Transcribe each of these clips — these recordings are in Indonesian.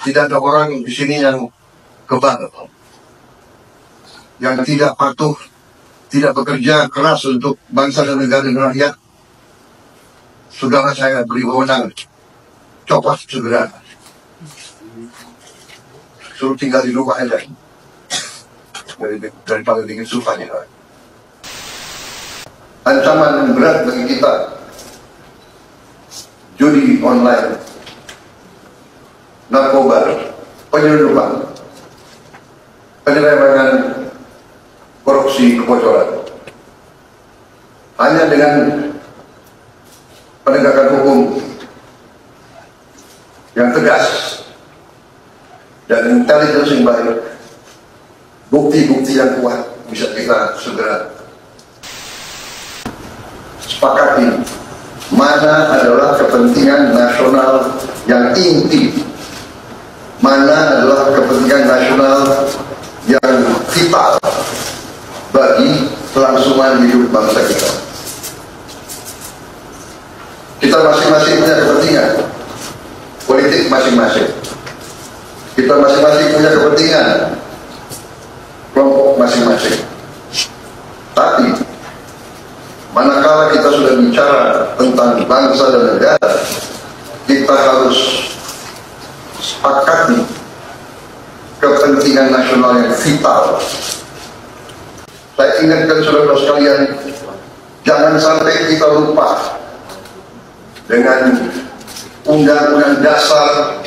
Tidak ada orang di sini yang kebal, yang tidak patuh, tidak bekerja keras untuk bangsa dan negara dan rakyat. Sudahlah saya beri wewenang, copot segera, suruh tinggal di rumah aja, daripada bikin susah nih. Ancaman yang berat bagi kita, judi online, narkoba, penyelundupan, penyelewengan, korupsi, kebocoran. Hanya dengan penegakan hukum yang tegas dan intelligence yang baik, bukti-bukti yang kuat bisa kita segera sepakati mana adalah kepentingan nasional yang inti, mana adalah kepentingan nasional yang vital bagi kelangsungan hidup bangsa kita. Kita masing-masing punya kepentingan politik masing-masing. Kita masing-masing punya kepentingan kelompok masing-masing. Tapi manakala kita sudah bicara tentang bangsa dan negara, kita harus sepakati kepentingan nasional yang vital. Saya ingatkan saudara sekalian, jangan sampai kita lupa dengan Undang-Undang Dasar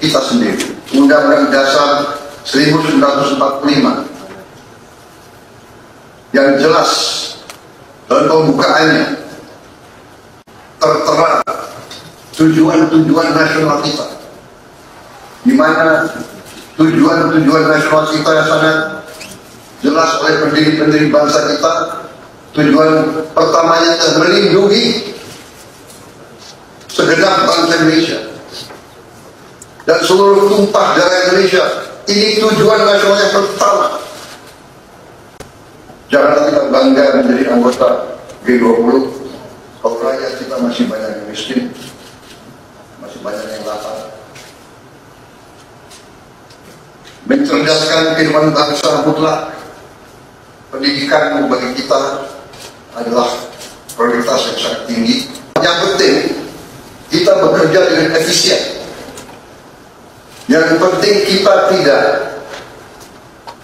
kita sendiri, Undang-Undang Dasar 1945, yang jelas dalam pembukaannya tertera tujuan-tujuan nasional kita, di mana tujuan-tujuan nasional kita yang sangat jelas oleh pendiri-pendiri bangsa kita. Tujuan pertamanya adalah melindungi segenap bangsa Indonesia dan seluruh tumpah darah Indonesia. Ini tujuan nasional yang pertama. Jangan kita bangga menjadi anggota G20 kalau rakyat kita masih banyak yang miskin, masih banyak yang lapar. Mencerdaskan kehidupan bangsa mutlak. Pendidikan bagi kita adalah prioritas yang sangat tinggi. Yang penting kita bekerja dengan efisien. Yang penting kita tidak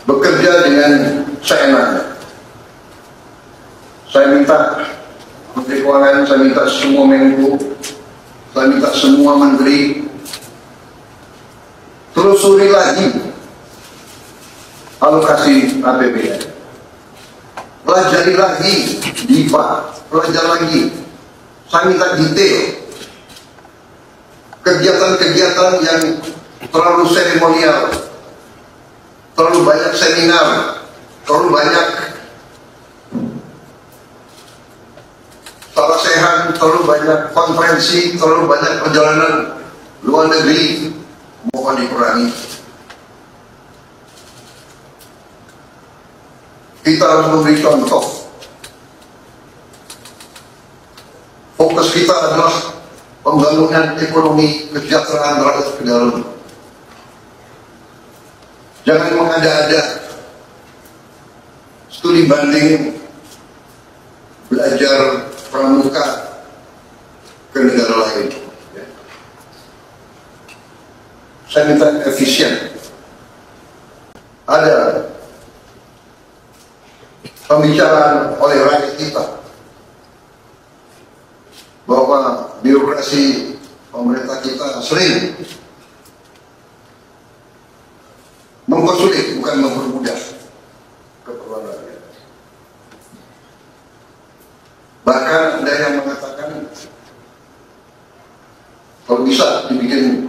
bekerja dengan seenaknya. Saya minta Menteri Keuangan, saya minta semua Menko, saya minta semua Menteri telusuri lagi alokasi APBN, pelajari lagi DIPA, pelajari lagi. Saya minta detail kegiatan-kegiatan yang terlalu seremonial, terlalu banyak seminar, terlalu banyak salah sehat, terlalu banyak konferensi, terlalu banyak perjalanan luar negeri, mohon dikurangi. Kita harus memberi contoh. Fokus kita adalah pembangunan ekonomi, kesejahteraan rakyat ke dalam. Jangan mengada-ada studi banding belajar pramuka ke negara lain. Saya minta efisien. Ada pembicaraan oleh rakyat kita bahwa birokrasi pemerintah kita sering mempersulit, bukan mempermudah keperluan rakyat. Bahkan ada yang mengatakan kalau bisa dibikin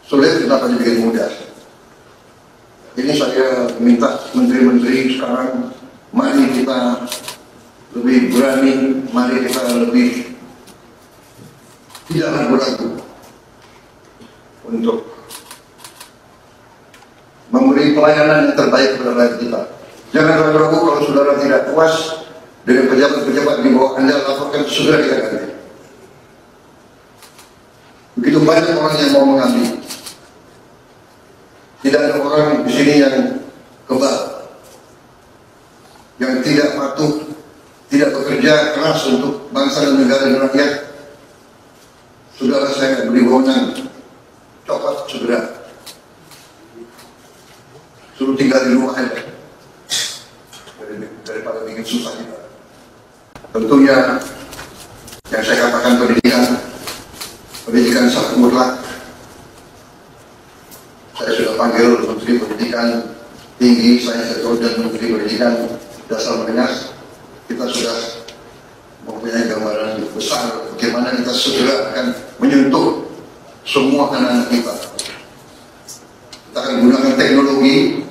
sulit, kenapa dibikin mudah? Ini saya minta menteri-menteri sekarang, mari kita lebih berani, mari kita lebih tidak ragu-ragu untuk memberi pelayanan yang terbaik kepada rakyat kita. Jangan ragu-ragu kalau saudara tidak puas dengan pejabat-pejabat di bawah Anda, laporkan segera kita ganti. Begitu banyak orang yang mau mengambil. Tidak ada orang di sini yang kebal, yang tidak patuh, tidak bekerja keras untuk bangsa dan negara dan rakyat. Saudara saya beri wewenang, copot segera, suruh tinggal di rumah aja, daripada bikin susah kita. Tentunya yang saya katakan pendidikan satu mutlak. Saya sudah panggil Menteri Pendidikan Tinggi, Sains dan Menteri Pendidikan Dasar Menengah. Kita sudah mempunyai gambaran besar bagaimana kita segera akan menyentuh semua anak-anak kita. Kita akan gunakan teknologi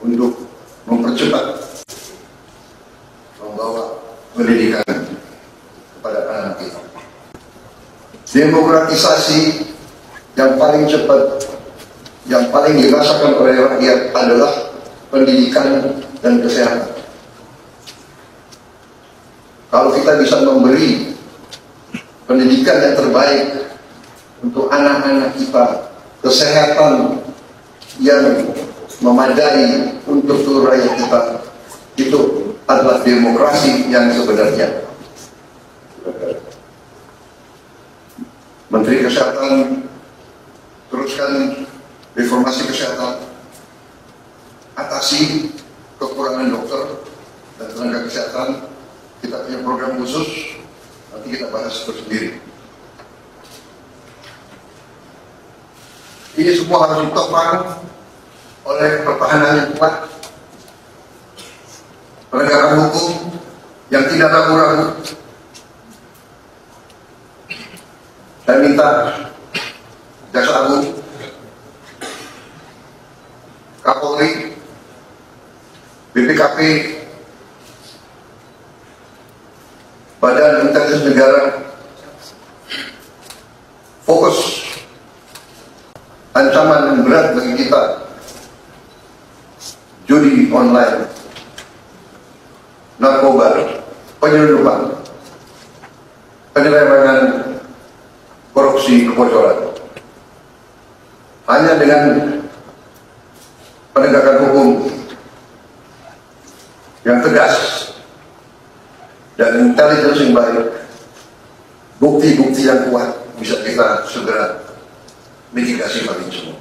untuk mempercepat membawa pendidikan kepada anak kita. Demokratisasi yang paling cepat, yang paling dirasakan oleh rakyat adalah pendidikan dan kesehatan. Kalau kita bisa memberi pendidikan yang terbaik untuk anak-anak kita, kesehatan yang memadai untuk seluruh rakyat kita, itu adalah demokrasi yang sebenarnya. Menteri Kesehatan teruskan reformasi kesehatan, atasi kekurangan dokter dan tenaga kesehatan. Kita punya program khusus, nanti kita bahas tersendiri. Ini semua harus ditopang oleh pertahanan yang kuat, penegakan hukum yang tidak ragu-ragu. Saya minta Jaksa Agung, Kapolri, BPKP, Badan Intelijen Negara fokus. Ancaman yang berat bagi kita, judi online, narkoba, penyelundupan, penyelewengan, korupsi, kebocoran. Hanya dengan penegakan hukum yang tegas dan intelijen yang baik, bukti-bukti yang kuat, bisa kita segera mitigasi paling semua.